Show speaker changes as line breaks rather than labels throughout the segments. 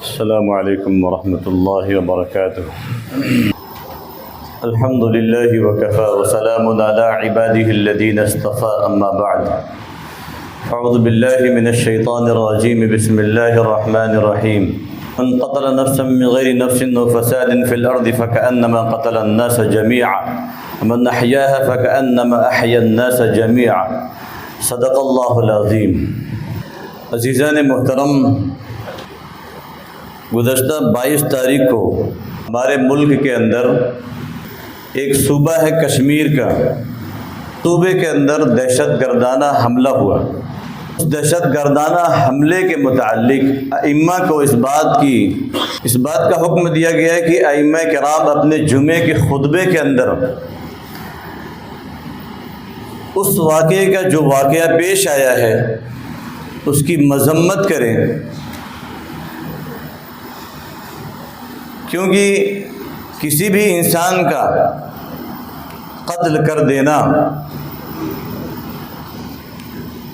السلام علیکم ورحمۃ اللہ وبرکاتہ۔ الحمد للہ وکفى وسلام علی عباده الذین اصطفى، اما بعد اعوذ باللہ من الشیطان الرجیم، بسم اللہ الرحمن الرحیم۔ من قتل نفسا من غیر نفس وفساد فی الارض فکأنما قتل الناس جميعا ومن احیاها فکأنما احیا الناس جميعا، صدق اللہ العظیم۔ عزیزان محترم، گزشتہ 22 تاریخ کو ہمارے ملک کے اندر ایک صوبہ ہے کشمیر کا، صوبے کے اندر دہشت گردانہ حملہ ہوا۔ اس دہشت گردانہ حملے کے متعلق ائمہ کو اس بات کا حکم دیا گیا کہ ائمہ کرام اپنے جمعے کے خطبے کے اندر اس واقعے کا جو واقعہ پیش آیا ہے اس کی مذمت کریں، کیونکہ کسی بھی انسان کا قتل کر دینا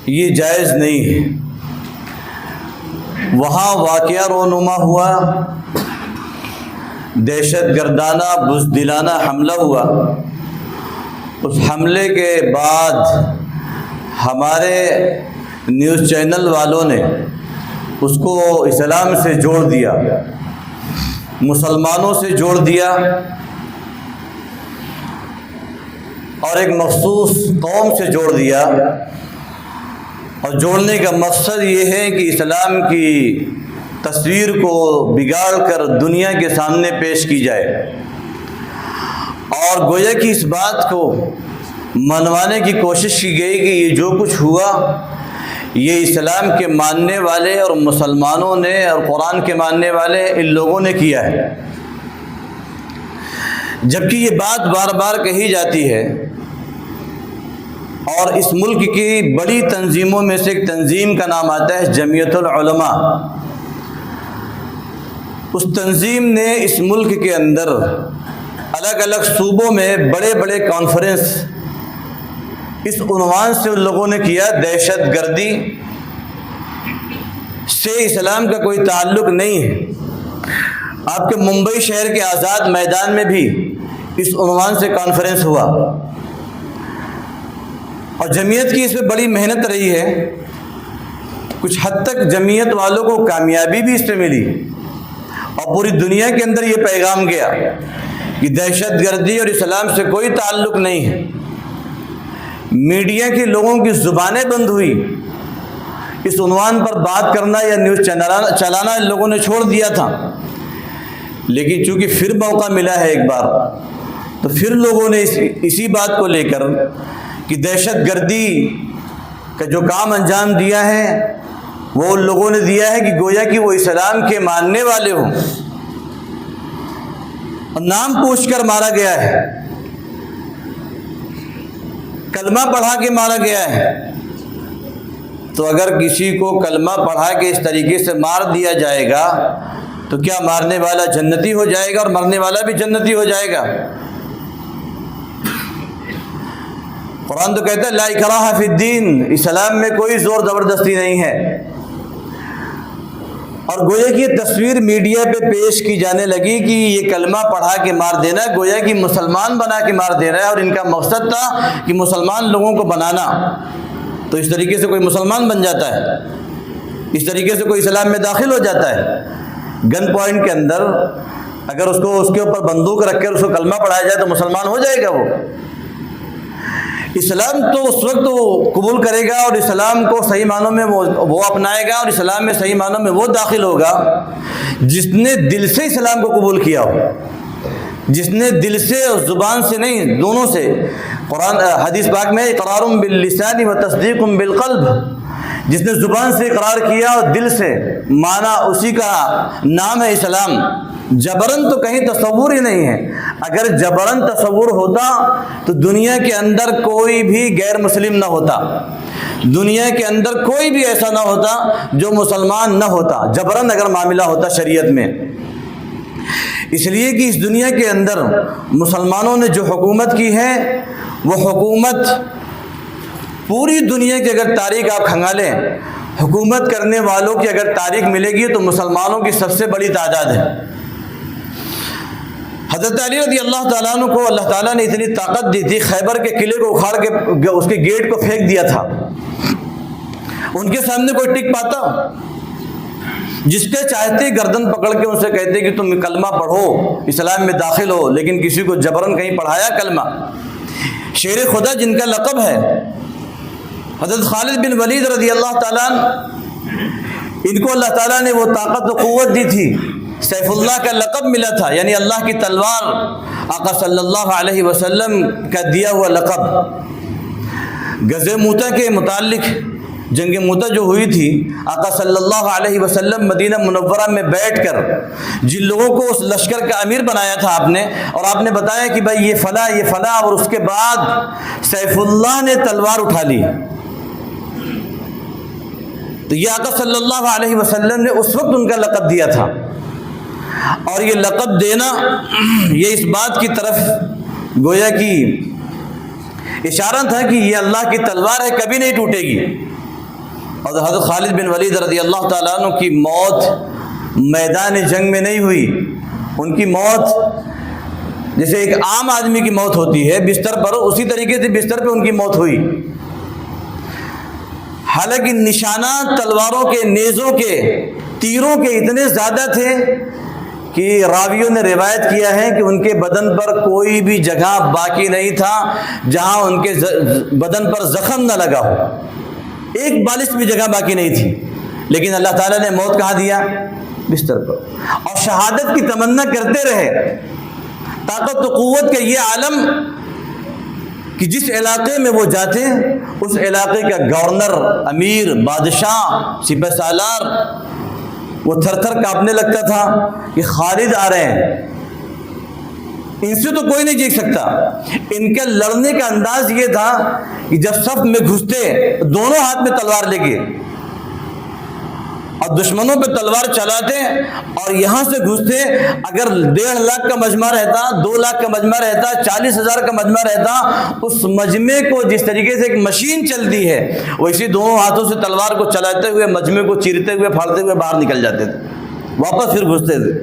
یہ جائز نہیں ہے۔ وہاں واقعہ رونما ہوا، دہشت گردانہ بزدلانہ حملہ ہوا۔ اس حملے کے بعد ہمارے نیوز چینل والوں نے اس کو اسلام سے جوڑ دیا، مسلمانوں سے جوڑ دیا، اور ایک مخصوص قوم سے جوڑ دیا۔ اور جوڑنے کا مقصد یہ ہے کہ اسلام کی تصویر کو بگاڑ کر دنیا کے سامنے پیش کی جائے، اور گویا کہ اس بات کو منوانے کی کوشش کی گئی کہ یہ جو کچھ ہوا یہ اسلام کے ماننے والے اور مسلمانوں نے اور قرآن کے ماننے والے ان لوگوں نے کیا ہے، جبکہ یہ بات بار بار کہی جاتی ہے۔ اور اس ملک کی بڑی تنظیموں میں سے ایک تنظیم کا نام آتا ہے جمعیت العلماء۔ اس تنظیم نے اس ملک کے اندر الگ الگ صوبوں میں بڑے بڑے کانفرنس اس عنوان سے ان لوگوں نے کیا، دہشت گردی سے اسلام کا کوئی تعلق نہیں ہے۔ آپ کے ممبئی شہر کے آزاد میدان میں بھی اس عنوان سے کانفرنس ہوا، اور جمعیت کی اس پہ بڑی محنت رہی ہے۔ کچھ حد تک جمعیت والوں کو کامیابی بھی اس پہ ملی، اور پوری دنیا کے اندر یہ پیغام گیا کہ دہشت گردی اور اسلام سے کوئی تعلق نہیں ہے۔ میڈیا کے لوگوں کی زبانیں بند ہوئی، اس عنوان پر بات کرنا یا نیوز چلانا ان لوگوں نے چھوڑ دیا تھا۔ لیکن چونکہ پھر موقع ملا ہے ایک بار، تو پھر لوگوں نے اسی بات کو لے کر کہ دہشت گردی کا جو کام انجام دیا ہے وہ ان لوگوں نے دیا ہے کہ گویا کہ وہ اسلام کے ماننے والے ہوں، اور نام پوچھ کر مارا گیا ہے، کلمہ پڑھا کے مارا گیا ہے۔ تو اگر کسی کو کلمہ پڑھا کے اس طریقے سے مار دیا جائے گا تو کیا مارنے والا جنتی ہو جائے گا اور مرنے والا بھی جنتی ہو جائے گا؟ قرآن تو کہتا ہے لا اکراہ فی الدین، اسلام میں کوئی زور زبردستی نہیں ہے۔ اور گویا کہ یہ تصویر میڈیا پہ پیش کی جانے لگی کہ یہ کلمہ پڑھا کے مار دینا گویا کہ مسلمان بنا کے مار دے رہا ہے، اور ان کا مقصد تھا کہ مسلمان لوگوں کو بنانا۔ تو اس طریقے سے کوئی مسلمان بن جاتا ہے، اس طریقے سے کوئی اسلام میں داخل ہو جاتا ہے۔ گن پوائنٹ کے اندر اگر اس کے اوپر بندوق رکھ کر اس کو کلمہ پڑھایا جائے تو مسلمان ہو جائے گا وہ۔ اسلام تو اس وقت قبول کرے گا اور اسلام کو صحیح معنوں میں وہ اپنائے گا، اور اسلام میں صحیح معنوں میں وہ داخل ہوگا جس نے دل سے اسلام کو قبول کیا ہو، جس نے دل سے اور زبان سے نہیں، دونوں سے۔ قرآن حدیث پاک میں اقرار باللسان و تصدیق بالقلب، جس نے زبان سے اقرار کیا اور دل سے مانا، اسی کا نام ہے اسلام۔ جبرن تو کہیں تصور ہی نہیں ہے۔ اگر جبرن تصور ہوتا تو دنیا کے اندر کوئی بھی غیر مسلم نہ ہوتا، دنیا کے اندر کوئی بھی ایسا نہ ہوتا جو مسلمان نہ ہوتا، جبرن اگر معاملہ ہوتا شریعت میں۔ اس لیے کہ اس دنیا کے اندر مسلمانوں نے جو حکومت کی ہے وہ حکومت پوری دنیا کی اگر تاریخ آپ کھنگالیں حکومت کرنے والوں کی اگر تاریخ ملے گی تو مسلمانوں کی سب سے بڑی تعداد ہے۔ حضرت علی رضی اللہ تعالیٰ عنہ کو اللہ تعالیٰ نے اتنی طاقت دی تھی، خیبر کے قلعے کو اکھاڑ کے اس کے گیٹ کو پھینک دیا تھا، ان کے سامنے کوئی ٹک پاتا؟ جس کے چاہتے گردن پکڑ کے ان سے کہتے کہ تم کلمہ پڑھو، اسلام میں داخل ہو، لیکن کسی کو جبرن کہیں پڑھایا کلمہ؟ شیر خدا جن کا لقب ہے، حضرت خالد بن ولید رضی اللہ تعالیٰ ان کو اللہ تعالیٰ نے وہ طاقت و قوت دی تھی، سیف اللہ کا لقب ملا تھا، یعنی اللہ کی تلوار، آقا صلی اللہ علیہ وسلم کا دیا ہوا لقب۔ غزوہ موتا کے متعلق، جنگ موتا جو ہوئی تھی، آقا صلی اللہ علیہ وسلم مدینہ منورہ میں بیٹھ کر جن لوگوں کو اس لشکر کا امیر بنایا تھا آپ نے، اور آپ نے بتایا کہ بھائی یہ فلاں، اور اس کے بعد سیف اللہ نے تلوار اٹھا لی، تو یہ آقا صلی اللہ علیہ وسلم نے اس وقت ان کا لقب دیا تھا۔ اور یہ لقب دینا یہ اس بات کی طرف گویا کہ اشارہ تھا کہ یہ اللہ کی تلوار ہے، کبھی نہیں ٹوٹے گی۔ اور حضرت خالد بن ولید رضی اللہ تعالیٰ عنہ کی موت میدان جنگ میں نہیں ہوئی، ان کی موت جیسے ایک عام آدمی کی موت ہوتی ہے بستر پر، اسی طریقے سے بستر پہ ان کی موت ہوئی۔ حالانکہ نشانات تلواروں کے، نیزوں کے، تیروں کے اتنے زیادہ تھے کہ راویوں نے روایت کیا ہے کہ ان کے بدن پر کوئی بھی جگہ باقی نہیں تھا جہاں ان کے بدن پر زخم نہ لگا ہو، ایک بالش بھی جگہ باقی نہیں تھی، لیکن اللہ تعالیٰ نے موت کہاں دیا؟ بستر پر، اور شہادت کی تمنا کرتے رہے۔ طاقت و قوت کا یہ عالم کہ جس علاقے میں وہ جاتے اس علاقے کا گورنر، امیر، بادشاہ، سپہ سالار وہ تھر تھر کانپنے لگتا تھا کہ خالد آ رہے ہیں، ان سے تو کوئی نہیں جیت سکتا۔ ان کے لڑنے کا انداز یہ تھا کہ جب صف میں گھستے دونوں ہاتھ میں تلوار لے کے اور دشمنوں پہ تلوار چلاتے، اور یہاں سے گھستے، اگر 1.5 لاکھ کا مجمع رہتا، 2 لاکھ کا مجمع رہتا، 40,000 کا مجمع رہتا، اس مجمع کو جس طریقے سے ایک مشین چلتی ہے ویسے دونوں ہاتھوں سے تلوار کو چلاتے ہوئے مجمع کو چیرتے ہوئے پھاڑتے ہوئے باہر نکل جاتے تھے، واپس پھر گھستے تھے۔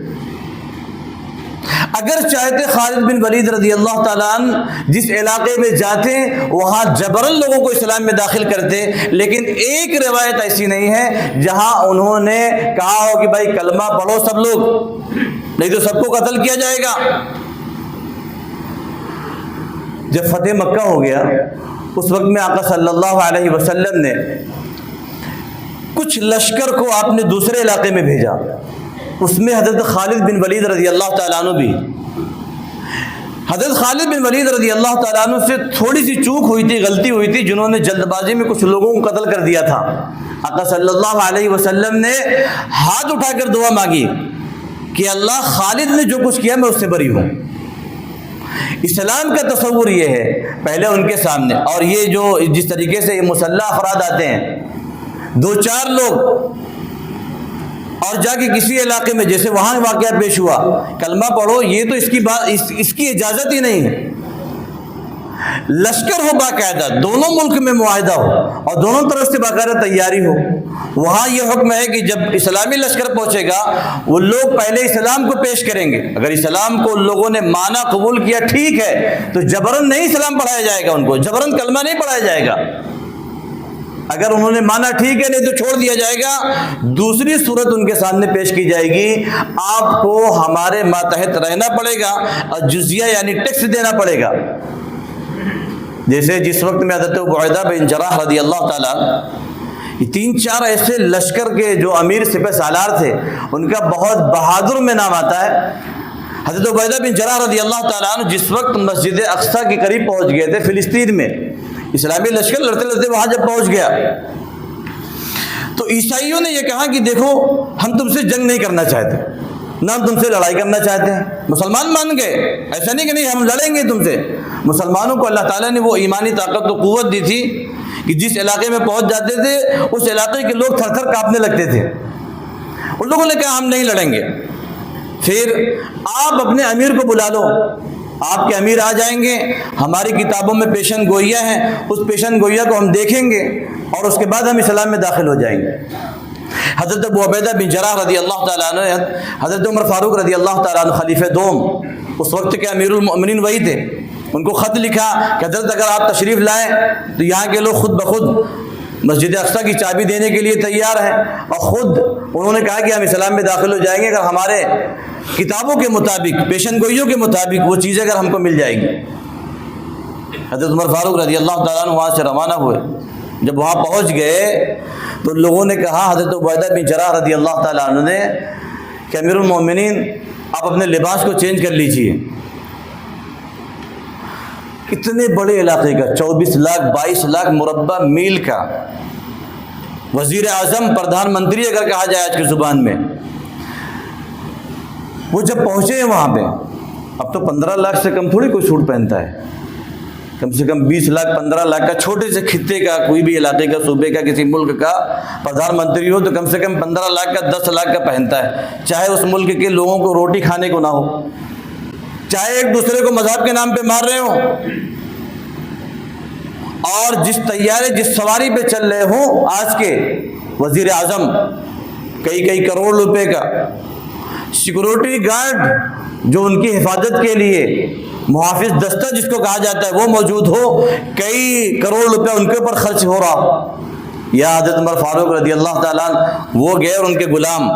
اگر چاہتے خالد بن ولید رضی اللہ تعالیٰ عنہ جس علاقے میں جاتے وہاں جبرن لوگوں کو اسلام میں داخل کرتے، لیکن ایک روایت ایسی نہیں ہے جہاں انہوں نے کہا ہو کہ بھائی کلمہ پڑھو سب لوگ، نہیں تو سب کو قتل کیا جائے گا۔ جب فتح مکہ ہو گیا اس وقت میں آقا صلی اللہ علیہ وسلم نے کچھ لشکر کو آپ نے دوسرے علاقے میں بھیجا، اس میں حضرت خالد بن ولید رضی اللہ تعالیٰ عنہ بھی۔ حضرت خالد بن ولید رضی اللہ تعالیٰ عنہ سے تھوڑی سی چوک ہوئی تھی، غلطی ہوئی تھی، جنہوں نے جلد بازی میں کچھ لوگوں کو قتل کر دیا تھا۔ آقا صلی اللہ علیہ وسلم نے ہاتھ اٹھا کر دعا مانگی کہ اللہ خالد نے جو کچھ کیا میں اس سے بری ہوں۔ اسلام کا تصور یہ ہے پہلے ان کے سامنے، اور یہ جو جس طریقے سے یہ مسلح افراد آتے ہیں 2-4 لوگ اور جا کے کسی علاقے میں جیسے وہاں واقعہ پیش ہوا کلمہ پڑھو، یہ تو اس کی بات اس کی اجازت ہی نہیں ہے۔ لشکر ہو باقاعدہ، دونوں ملک میں معاہدہ ہو اور دونوں طرف سے باقاعدہ تیاری ہو، وہاں یہ حکم ہے کہ جب اسلامی لشکر پہنچے گا وہ لوگ پہلے اسلام کو پیش کریں گے، اگر اسلام کو ان لوگوں نے مانا قبول کیا ٹھیک ہے تو جبرن نہیں اسلام پڑھایا جائے گا، ان کو جبرن کلمہ نہیں پڑھایا جائے گا، اگر انہوں نے مانا ٹھیک ہے نہیں تو چھوڑ دیا جائے گا۔ دوسری صورت ان کے سامنے پیش کی جائے گی، آپ کو ہمارے ماتحت رہنا پڑے گا اور جزیہ یعنی ٹیکس دینا پڑے گا۔ جیسے جس وقت میں حضرت عبیدہ بن جراح رضی اللہ تعالیٰ، یہ 3-4 ایسے لشکر کے جو امیر سپہ سالار تھے ان کا بہت بہادر میں نام آتا ہے۔ حضرت عبیدہ بن جراح رضی اللہ تعالیٰ عنہ جس وقت مسجد اقصیٰ کے قریب پہنچ گئے تھے فلسطین میں، اسلامی لشکر لڑتے لڑتے وہاں جب پہنچ گیا تو عیسائیوں نے یہ کہا کہ دیکھو ہم تم سے جنگ نہیں کرنا چاہتے، نہ ہم تم سے لڑائی کرنا چاہتے ہیں۔ مسلمان مان گئے، ایسا نہیں کہ نہیں ہم لڑیں گے تم سے۔ مسلمانوں کو اللہ تعالیٰ نے وہ ایمانی طاقت و قوت دی تھی کہ جس علاقے میں پہنچ جاتے تھے اس علاقے کے لوگ تھر تھر کانپنے لگتے تھے۔ ان لوگوں نے کہا ہم نہیں لڑیں گے۔ پھر آپ اپنے امیر کو بلا لو، آپ کے امیر آ جائیں گے، ہماری کتابوں میں پیشن گوئیاں ہیں، اس پیشن گوئیاں کو ہم دیکھیں گے اور اس کے بعد ہم اسلام میں داخل ہو جائیں گے۔ حضرت ابو عبیدہ بن جراح رضی اللہ تعالیٰ عنہ، حضرت عمر فاروق رضی اللہ تعالیٰ عنہ خلیفہ دوم، اس وقت کے امیر المؤمنین وہی تھے، ان کو خط لکھا کہ حضرت اگر آپ تشریف لائیں تو یہاں کے لوگ خود بخود مسجد اقصیٰ کی چابی دینے کے لیے تیار ہیں، اور خود انہوں نے کہا کہ ہم اسلام میں داخل ہو جائیں گے اگر ہمارے کتابوں کے مطابق، پیشن گوئیوں کے مطابق وہ چیزیں اگر ہم کو مل جائیں گی۔ حضرت عمر فاروق رضی اللہ تعالیٰ عنہ وہاں سے روانہ ہوئے، جب وہاں پہنچ گئے تو لوگوں نے کہا حضرت عبیدہ بن جراح رضی اللہ تعالیٰ عنہ نے کہ امیر المومنین آپ اپنے لباس کو چینج کر لیجئے۔ اتنے بڑے علاقے کا 24 لاکھ 22 لاکھ مربع میل کا وزیر اعظم، پردھان منتری اگر کہا جائے آج کی زبان میں، وہ جب پہنچے ہیں وہاں پہ، اب تو 15 لاکھ سے کم تھوڑی کوئی سوٹ پہنتا ہے، کم سے کم 20 لاکھ 15 لاکھ کا چھوٹے سے خطے کا، کوئی بھی علاقے کا، صوبے کا، کسی ملک کا پردھان منتری ہو تو کم سے کم 15 لاکھ کا 10 لاکھ کا پہنتا ہے، چاہے اس ملک کے لوگوں کو روٹی کھانے کو نہ ہو، چاہے ایک دوسرے کو مذہب کے نام پہ مار رہے ہوں، اور جس طیارے جس سواری پہ چل رہے ہوں آج کے وزیر اعظم، کئی کروڑ روپے کا سیکورٹی گارڈ جو ان کی حفاظت کے لیے محافظ دستہ جس کو کہا جاتا ہے وہ موجود ہو، کئی کروڑ روپے ان کے اوپر خرچ ہو رہا ہو، یا حضرت عمر فاروق رضی اللہ تعالیٰ عنہ وہ گئے اور ان کے غلام،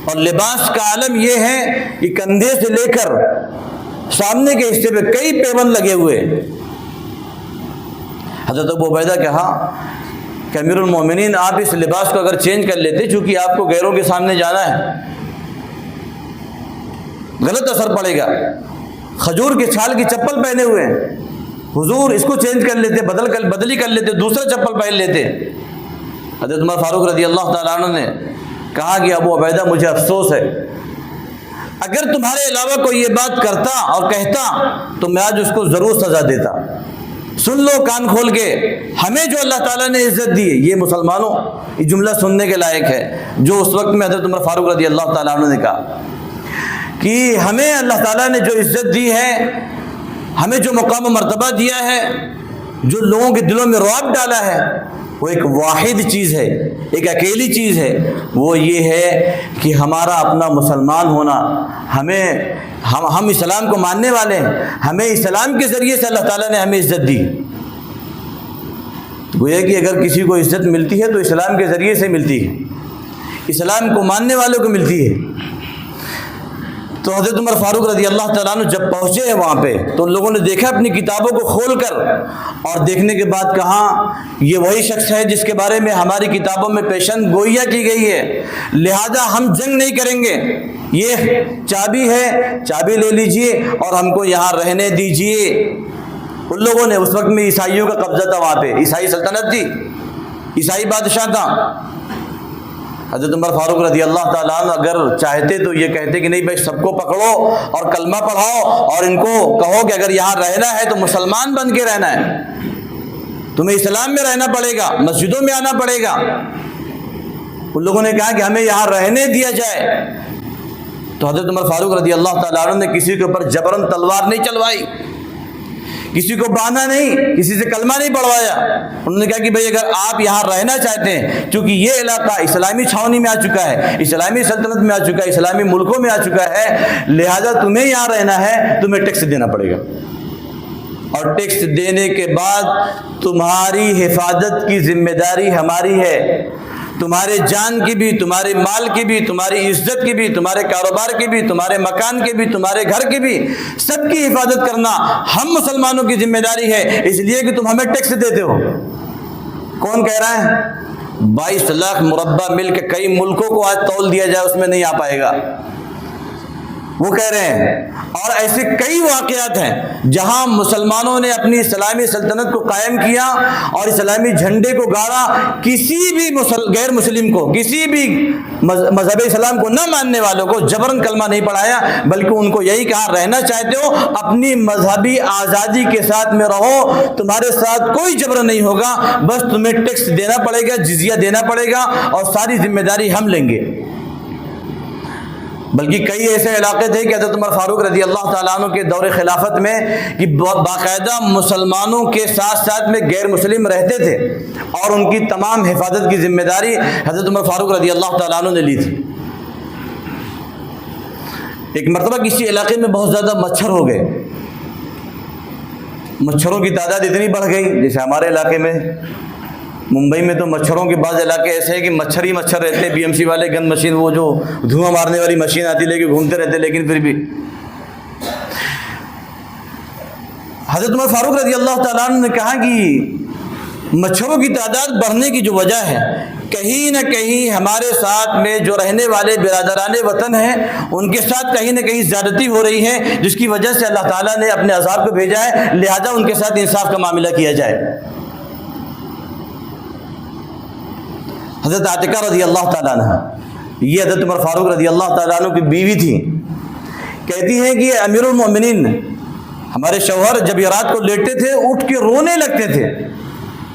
اور لباس کا عالم یہ ہے کہ کندھے سے لے کر سامنے کے حصے پہ کئی پیبند لگے ہوئے۔ حضرت ابو عبیدہ کہا کہ امیر المومنین آپ اس لباس کو اگر چینج کر لیتے، چونکہ آپ کو غیروں کے سامنے جانا ہے، غلط اثر پڑے گا، کھجور کے چھال کی چپل پہنے ہوئے ہیں، حضور اس کو چینج کر لیتے، بدلی کر لیتے، دوسرا چپل پہن لیتے۔ حضرت عمر فاروق رضی اللہ تعالیٰ عنہ نے کہا کہ ابو عبیدہ مجھے افسوس ہے، اگر تمہارے علاوہ کوئی یہ بات کرتا اور کہتا تو میں آج اس کو ضرور سزا دیتا۔ سن لو کان کھول کے، ہمیں جو اللہ تعالیٰ نے عزت دی ہے، یہ مسلمانوں یہ جملہ سننے کے لائق ہے جو اس وقت میں حضرت عمر فاروق رضی اللہ تعالیٰ عنہ نے کہا کہ ہمیں اللہ تعالیٰ نے جو عزت دی ہے، ہمیں جو مقام و مرتبہ دیا ہے، جو لوگوں کے دلوں میں رعب ڈالا ہے، وہ ایک واحد چیز ہے، ایک اکیلی چیز ہے، وہ یہ ہے کہ ہمارا اپنا مسلمان ہونا، ہم اسلام کو ماننے والے ہیں، ہمیں اسلام کے ذریعے سے اللہ تعالیٰ نے ہمیں عزت دی۔ گویا کہ اگر کسی کو عزت ملتی ہے تو اسلام کے ذریعے سے ملتی ہے، اسلام کو ماننے والوں کو ملتی ہے۔ تو حضرت عمر فاروق رضی اللہ تعالیٰ عنہ جب پہنچے ہیں وہاں پہ تو ان لوگوں نے دیکھا اپنی کتابوں کو کھول کر، اور دیکھنے کے بعد کہا یہ وہی شخص ہے جس کے بارے میں ہماری کتابوں میں پیشن گوئیاں کی گئی ہے، لہذا ہم جنگ نہیں کریں گے، یہ چابی ہے، چابی لے لیجئے اور ہم کو یہاں رہنے دیجئے۔ ان لوگوں نے، اس وقت میں عیسائیوں کا قبضہ تھا وہاں پہ، عیسائی سلطنت تھی، عیسائی بادشاہ تھا۔ حضرت عمر فاروق رضی اللہ تعالیٰ عنہ اگر چاہتے تو یہ کہتے کہ نہیں بھائی سب کو پکڑو اور کلمہ پڑھاؤ اور ان کو کہو کہ اگر یہاں رہنا ہے تو مسلمان بن کے رہنا ہے، تمہیں اسلام میں رہنا پڑے گا، مسجدوں میں آنا پڑے گا۔ ان لوگوں نے کہا کہ ہمیں یہاں رہنے دیا جائے، تو حضرت عمر فاروق رضی اللہ تعالیٰ عنہ نے کسی کے اوپر جبرن تلوار نہیں چلوائی، کسی کو باندھا نہیں، کسی سے کلمہ نہیں پڑھوایا۔ انہوں نے کہا کہ بھئی اگر آپ یہاں رہنا چاہتے ہیں، چونکہ یہ علاقہ اسلامی چھاونی میں آ چکا ہے، اسلامی سلطنت میں آ چکا ہے، اسلامی ملکوں میں آ چکا ہے، لہذا تمہیں یہاں رہنا ہے، تمہیں ٹیکس دینا پڑے گا، اور ٹیکس دینے کے بعد تمہاری حفاظت کی ذمہ داری ہماری ہے، تمہارے جان کی بھی، تمہارے مال کی بھی، تمہاری عزت کی بھی، تمہارے کاروبار کی بھی، تمہارے مکان کی بھی، تمہارے گھر کی بھی، سب کی حفاظت کرنا ہم مسلمانوں کی ذمہ داری ہے، اس لیے کہ تم ہمیں ٹیکس دیتے ہو۔ کون کہہ رہا ہے؟ 22 لاکھ مربع مل کے کئی ملکوں کو آج تول دیا جائے اس میں نہیں آ پائے گا، وہ کہہ رہے ہیں۔ اور ایسے کئی واقعات ہیں جہاں مسلمانوں نے اپنی اسلامی سلطنت کو قائم کیا اور اسلامی جھنڈے کو گاڑا، کسی بھی غیر مسلم کو، کسی بھی مذہب اسلام کو نہ ماننے والوں کو جبرن کلمہ نہیں پڑھایا، بلکہ ان کو یہی کہا رہنا چاہتے ہو اپنی مذہبی آزادی کے ساتھ میں رہو، تمہارے ساتھ کوئی جبرن نہیں ہوگا، بس تمہیں ٹیکس دینا پڑے گا، جزیہ دینا پڑے گا، اور ساری ذمہ داری ہم لیں گے۔ بلکہ کئی ایسے علاقے تھے کہ حضرت عمر فاروق رضی اللہ تعالیٰ عنہ کے دور خلافت میں کہ باقاعدہ مسلمانوں کے ساتھ ساتھ میں غیر مسلم رہتے تھے اور ان کی تمام حفاظت کی ذمہ داری حضرت عمر فاروق رضی اللہ تعالیٰ عنہ نے لی تھی۔ ایک مرتبہ کسی علاقے میں بہت زیادہ مچھر ہو گئے، مچھروں کی تعداد اتنی بڑھ گئی، جیسے ہمارے علاقے میں ممبئی میں تو مچھروں کے بعض علاقے ایسے ہیں کہ مچھر ہی مچھر رہتے ہیں، بی ایم سی والے گن مشین، وہ جو دھواں مارنے والی مشین آتی لے کے گھومتے رہتے، لیکن پھر بھی حضرت عمر فاروق رضی اللہ تعالیٰ عنہ نے کہا کہ مچھروں کی تعداد بڑھنے کی جو وجہ ہے، کہیں نہ کہیں ہمارے ساتھ میں جو رہنے والے برادران وطن ہیں ان کے ساتھ کہیں نہ کہیں زیادتی ہو رہی ہے، جس کی وجہ سے اللہ تعالیٰ نے اپنے عذاب کو بھیجا ہے، لہذا ان کے ساتھ انصاف کا معاملہ کیا جائے۔ حضرت عاتکہ رضی اللہ تعالیٰ عنہ، یہ حضرت عمر فاروق رضی اللہ تعالیٰ عنہ کی بیوی تھی، کہتی ہیں کہ امیر المومنین ہمارے شوہر جب یہ رات کو لیٹتے تھے اٹھ کے رونے لگتے تھے،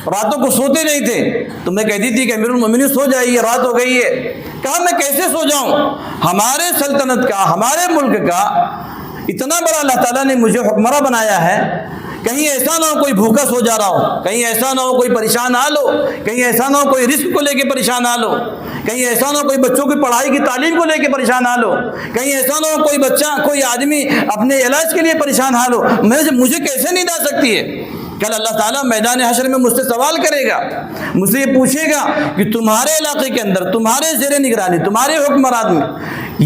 راتوں کو سوتے نہیں تھے، تو میں کہتی تھی کہ امیر المومنین سو جائیے، رات ہو گئی ہے۔ کہا میں کیسے سو جاؤں، ہمارے سلطنت کا، ہمارے ملک کا اتنا بڑا اللہ تعالیٰ نے مجھے حکمراں بنایا ہے، کہیں ایسا نہ ہو کوئی بھوکا سو جا رہا ہو، کہیں ایسا نہ ہو کوئی پریشان حال ہو، کہیں ایسا نہ ہو کوئی رزق کو لے کے پریشان حال ہو، کہیں ایسا نہ ہو کوئی بچوں کی پڑھائی کی تعلیم کو لے کے پریشان حال ہو، کہیں ایسا نہ ہو کوئی بچہ کوئی آدمی اپنے علاج کے لیے پریشان حال ہو، مجھے کیسے نیند آ سکتی ہے؟ کل اللہ تعالیٰ میدان حشر میں مجھ سے سوال کرے گا، مجھ سے یہ پوچھے گا کہ تمہارے علاقے کے اندر، تمہارے زیر نگرانی، تمہارے حکمران میں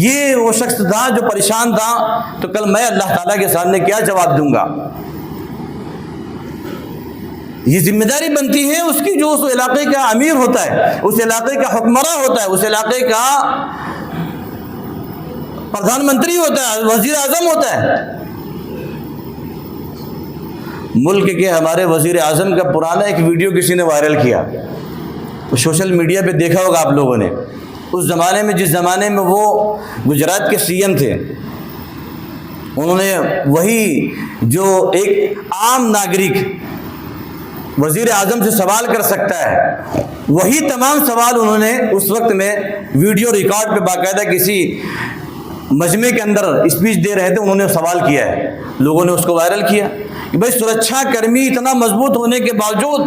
یہ وہ شخص تھا جو پریشان تھا، تو کل میں اللہ تعالیٰ کے سامنے کیا جواب دوں گا؟ یہ ذمہ داری بنتی ہے اس کی جو اس علاقے کا امیر ہوتا ہے، اس علاقے کا حکمراں ہوتا ہے، اس علاقے کا پردھان منتری ہوتا ہے، وزیر اعظم ہوتا ہے۔ ملک کے ہمارے وزیر اعظم کا پرانا ایک ویڈیو کسی نے وائرل کیا، تو سوشل میڈیا پہ دیکھا ہوگا آپ لوگوں نے۔ اس زمانے میں، جس زمانے میں وہ گجرات کے سی ایم تھے، انہوں نے وہی جو ایک عام ناگرک وزیر اعظم سے سوال کر سکتا ہے، وہی تمام سوال انہوں نے اس وقت میں ویڈیو ریکارڈ پہ باقاعدہ کسی مجمع کے اندر اسپیچ دے رہے تھے، انہوں نے سوال کیا ہے، لوگوں نے اس کو وائرل کیا کہ بھائی سرکشا کرمی اتنا مضبوط ہونے کے باوجود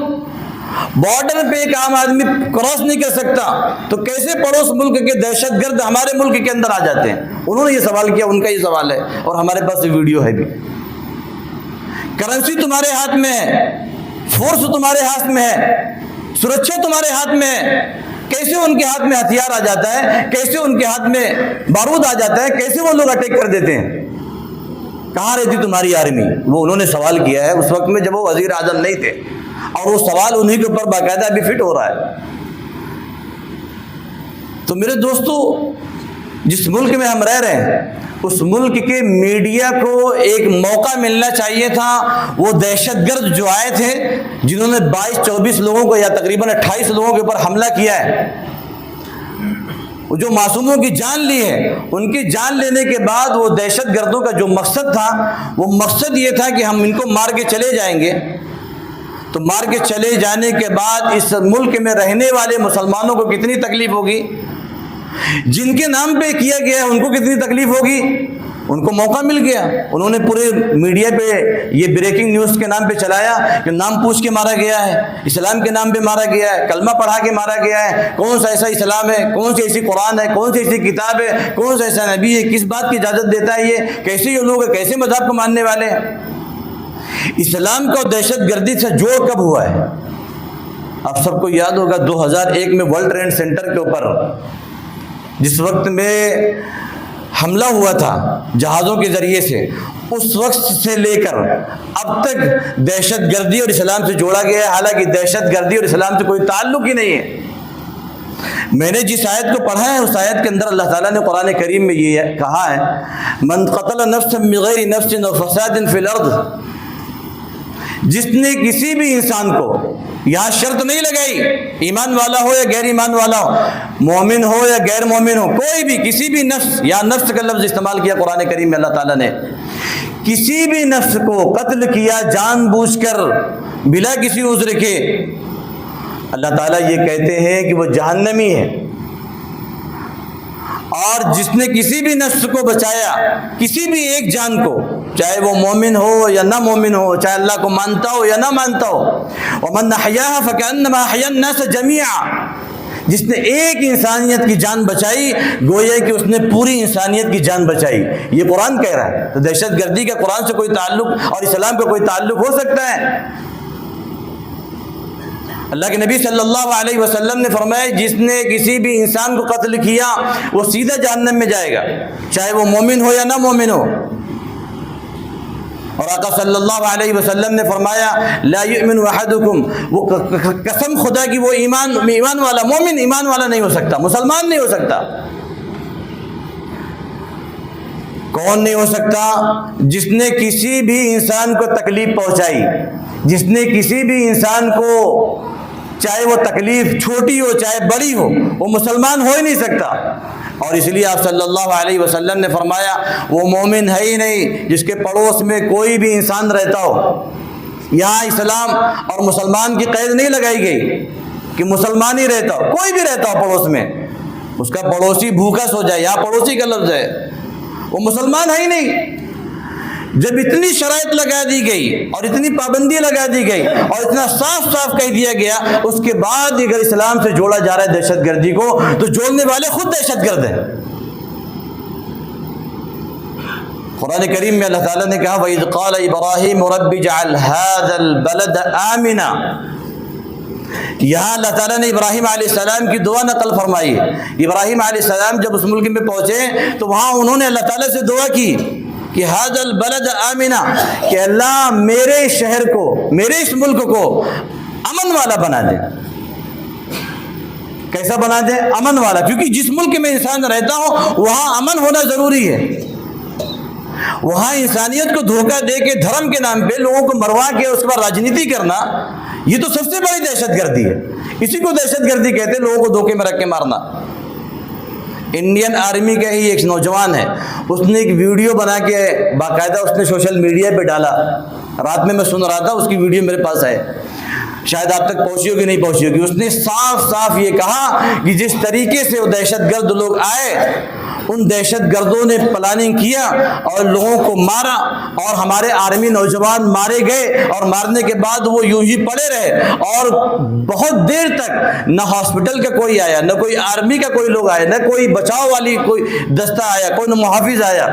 بارڈر پہ ایک عام آدمی کراس نہیں کر سکتا، تو کیسے پڑوس ملک کے دہشت گرد ہمارے ملک کے اندر آ جاتے ہیں؟ انہوں نے یہ سوال کیا، ان کا یہ سوال ہے، اور ہمارے پاس ویڈیو ہے بھی۔ کرنسی تمہارے ہاتھ میں ہے، فورس تمہارے ہاتھ میں ہے، سرکشا تمہارے ہاتھ میں ہے، کیسے ان کے ہاتھ میں ہتھیار آ جاتا ہے، کیسے ان کے ہاتھ میں بارود آ جاتا ہے، کیسے وہ لوگ اٹیک کر دیتے ہیں؟ کہاں رہتی تمہاری آرمی؟ وہ انہوں نے سوال کیا ہے اس وقت میں جب وہ وزیر اعظم نہیں تھے، اور وہ سوال انہی کے اوپر باقاعدہ ابھی فٹ ہو رہا ہے۔ تو میرے دوستو، جس ملک میں ہم رہ رہے ہیں اس ملک کے میڈیا کو ایک موقع ملنا چاہیے تھا۔ وہ دہشت گرد جو آئے تھے، جنہوں نے 22-24 لوگوں کو یا تقریباً 28 لوگوں کے اوپر حملہ کیا ہے، جو معصوموں کی جان لی ہے، ان کی جان لینے کے بعد وہ دہشت گردوں کا جو مقصد تھا، وہ مقصد یہ تھا کہ ہم ان کو مار کے چلے جائیں گے۔ تو مار کے چلے جانے کے بعد اس ملک میں رہنے والے مسلمانوں کو کتنی تکلیف ہوگی، جن کے نام پہ کیا گیا ہے ان کو کتنی تکلیف ہوگی۔ ان کو موقع مل گیا، انہوں نے پورے میڈیا پہ یہ بریکنگ نیوز کے نام پہ چلایا کہ نام پوچھ کے مارا گیا ہے، اسلام کے نام پہ مارا گیا ہے، کلمہ پڑھا کے مارا گیا ہے، کون سا ایسا اسلام ہے، کون سی ایسی قرآن ہے، کون سی ایسی کتاب ہے، کون سا ایسا نبی ہے، کس بات کی اجازت دیتا ہے، یہ کیسے یہ لوگ کیسے مذہب کو ماننے والے ہیں۔ اسلام کا دہشت گردی سے جوڑ کب ہوا ہے؟ آپ سب کو یاد ہوگا 2001 میں ورلڈ ٹریڈ سینٹر کے اوپر جس وقت میں حملہ ہوا تھا جہازوں کے ذریعے سے، اس وقت سے لے کر اب تک دہشت گردی اور اسلام سے جوڑا گیا ہے، حالانکہ دہشت گردی اور اسلام سے کوئی تعلق ہی نہیں ہے۔ میں نے جس آیت کو پڑھا ہے اس آیت کے اندر اللہ تعالیٰ نے قرآن کریم میں یہ کہا ہے، من قتل نفسا بغیر نفس و فساد فی الارض، جس نے کسی بھی انسان کو، یہاں شرط نہیں لگائی ایمان والا ہو یا غیر ایمان والا ہو، مومن ہو یا غیر مومن ہو، کوئی بھی کسی بھی نفس، یا نفس کا لفظ استعمال کیا قرآن کریم میں اللہ تعالیٰ نے، کسی بھی نفس کو قتل کیا جان بوجھ کر بلا کسی عذر کے، اللہ تعالیٰ یہ کہتے ہیں کہ وہ جہنمی ہے۔ اور جس نے کسی بھی نفس کو بچایا، کسی بھی ایک جان کو، چاہے وہ مومن ہو یا نہ مومن ہو، چاہے اللہ کو مانتا ہو یا نہ مانتا ہو، وَمَنْ أَحْيَاهَا فَكَأَنَّمَا أَحْيَا النَّاسَ جَمِيعًا، جس نے ایک انسانیت کی جان بچائی گویا کہ اس نے پوری انسانیت کی جان بچائی. یہ قرآن کہہ رہا ہے. تو دہشت گردی کا قرآن سے کوئی تعلق اور اسلام کا کوئی تعلق ہو سکتا ہے؟ اللہ کے نبی صلی اللہ علیہ وسلم نے فرمایا جس نے کسی بھی انسان کو قتل کیا وہ سیدھا جہنم میں جائے گا، چاہے وہ مومن ہو یا نہ مومن ہو. اور آقا صلی اللہ علیہ وسلم نے فرمایا لا یؤمن احدکم، وہ قسم خدا کی وہ ایمان والا مومن ایمان والا نہیں ہو سکتا، مسلمان نہیں ہو سکتا. کون نہیں ہو سکتا؟ جس نے کسی بھی انسان کو تکلیف پہنچائی، جس نے کسی بھی انسان کو، چاہے وہ تکلیف چھوٹی ہو چاہے بڑی ہو، وہ مسلمان ہو ہی نہیں سکتا. اور اس لیے آپ صلی اللہ علیہ وسلم نے فرمایا وہ مومن ہے ہی نہیں جس کے پڑوس میں کوئی بھی انسان رہتا ہو. یہاں اسلام اور مسلمان کی قید نہیں لگائی گئی کہ مسلمان ہی رہتا ہو، کوئی بھی رہتا ہو پڑوس میں، اس کا پڑوسی بھوکا سو جائے، یہاں پڑوسی کا لفظ ہے، وہ مسلمان ہے ہی نہیں. جب اتنی شرائط لگا دی گئی اور اتنی پابندی لگا دی گئی اور اتنا صاف صاف کہہ دیا گیا، اس کے بعد اگر اسلام سے جوڑا جا رہا ہے دہشت گردی کو، تو جوڑنے والے خود دہشت گرد ہیں. قرآن کریم میں اللہ تعالیٰ نے کہا وَإِذْ قَالَ إِبْرَاهِيمُ رَبِّ اجْعَلْ هَذَا الْبَلَدَ آمِنًا. یہاں اللہ تعالیٰ نے ابراہیم علیہ السلام کی دعا نقل فرمائی. ابراہیم علیہ السلام جب اس ملک میں پہنچے تو وہاں انہوں نے اللہ تعالیٰ سے دعا کی کہ هَذَا الْبَلَدَ آمِنًا، کہ اللہ میرے شہر کو، میرے اس ملک کو امن والا بنا دے. کیسا بنا دے؟ امن والا. کیونکہ جس ملک میں انسان رہتا ہو وہاں امن ہونا ضروری ہے. وہاں انسانیت کو دھوکہ دے کے دھرم کے نام پہ لوگوں کو مروا کے اس کے بعد راجنیتی کرنا، یہ تو سب سے بڑی دہشت گردی ہے. اسی کو دہشت گردی کہتے ہیں، لوگوں کو دھوکے میں رکھ کے مارنا. انڈین آرمی کا ہی ایک نوجوان ہے، اس نے ایک ویڈیو بنا کے باقاعدہ اس نے سوشل میڈیا پہ ڈالا. رات میں سن رہا تھا، اس کی ویڈیو میرے پاس ہے، شاید آپ تک پہنچی ہوگی نہیں پہنچی ہوگی. اس نے صاف صاف یہ کہا کہ جس طریقے سے وہ دہشت گرد لوگ آئے، ان دہشت گردوں نے پلاننگ کیا اور لوگوں کو مارا، اور ہمارے آرمی نوجوان مارے گئے، اور مارنے کے بعد وہ یوں ہی پڑے رہے، اور بہت دیر تک نہ ہاسپٹل کا کوئی آیا، نہ کوئی آرمی کا کوئی لوگ آیا، نہ کوئی بچاؤ والی کوئی دستہ آیا، کوئی نہ محافظ آیا.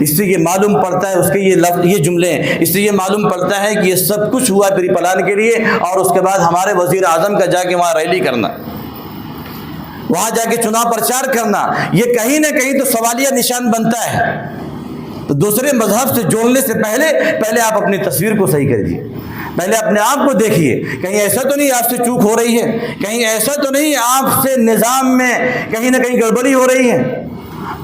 اس سے یہ معلوم پڑتا ہے، اس کے یہ لفظ، یہ جملے ہیں، اس سے یہ معلوم پڑتا ہے کہ یہ سب کچھ ہوا پری پلان کے لیے. اور اس کے بعد ہمارے وزیر اعظم کا جا کے وہاں ریلی کرنا، وہاں جا کے چناؤ پرچار کرنا، یہ کہیں نہ کہیں تو سوالیہ نشان بنتا ہے. تو دوسرے مذہب سے جوڑنے سے پہلے آپ اپنی تصویر کو صحیح کریے، پہلے اپنے آپ کو دیکھیے. کہیں ایسا تو نہیں آپ سے چوک ہو رہی ہے، کہیں ایسا تو نہیں آپ سے نظام میں کہیں نہ کہیں گڑبڑی ہو رہی ہے.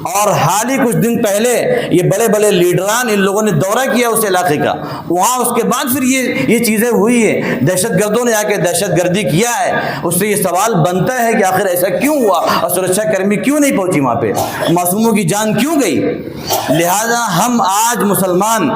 اور حال ہی کچھ دن پہلے یہ بڑے بڑے لیڈران، ان لوگوں نے دورہ کیا اس علاقے کا، وہاں اس کے بعد پھر یہ چیزیں ہوئی ہیں، دہشت گردوں نے آ کے دہشت گردی کیا ہے. اس سے یہ سوال بنتا ہے کہ آخر ایسا کیوں ہوا، اور سرکشا کرمی کیوں نہیں پہنچی وہاں پہ، معصوموں کی جان کیوں گئی. لہذا ہم آج مسلمان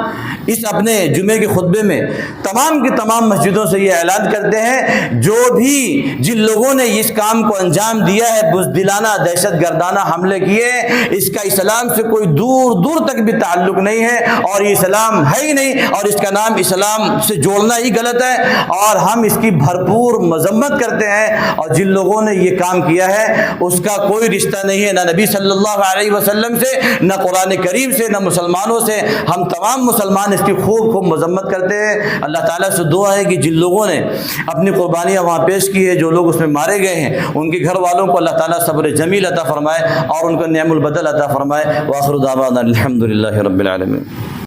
اس اپنے جمعے کے خطبے میں تمام کی تمام مسجدوں سے یہ اعلان کرتے ہیں، جو بھی جن لوگوں نے اس کام کو انجام دیا ہے، بزدلانہ دہشت گردانہ حملے کیے، اس کا اسلام سے کوئی دور تک بھی تعلق نہیں ہے، اور یہ اسلام ہے ہی نہیں، اور اس کا نام اسلام سے جوڑنا ہی غلط ہے، اور ہم اس کی بھرپور مذمت کرتے ہیں. اور جن لوگوں نے یہ کام کیا ہے اس کا کوئی رشتہ نہیں ہے، نہ نبی صلی اللہ علیہ وسلم سے، نہ قرآن کریم سے، نہ مسلمانوں سے. ہم تمام مسلمان اس کی خوب مذمت کرتے ہیں. اللہ تعالیٰ سے دعا ہے کہ جن لوگوں نے اپنی قربانیاں وہاں پیش کی ہے، جو لوگ اس میں مارے گئے ہیں، ان کے گھر والوں کو اللہ تعالیٰ صبر جمیل عطا فرمائے اور ان کو نعم البدل عطا فرمائے. وآخر دعوانا الحمد للہ رب العالمین.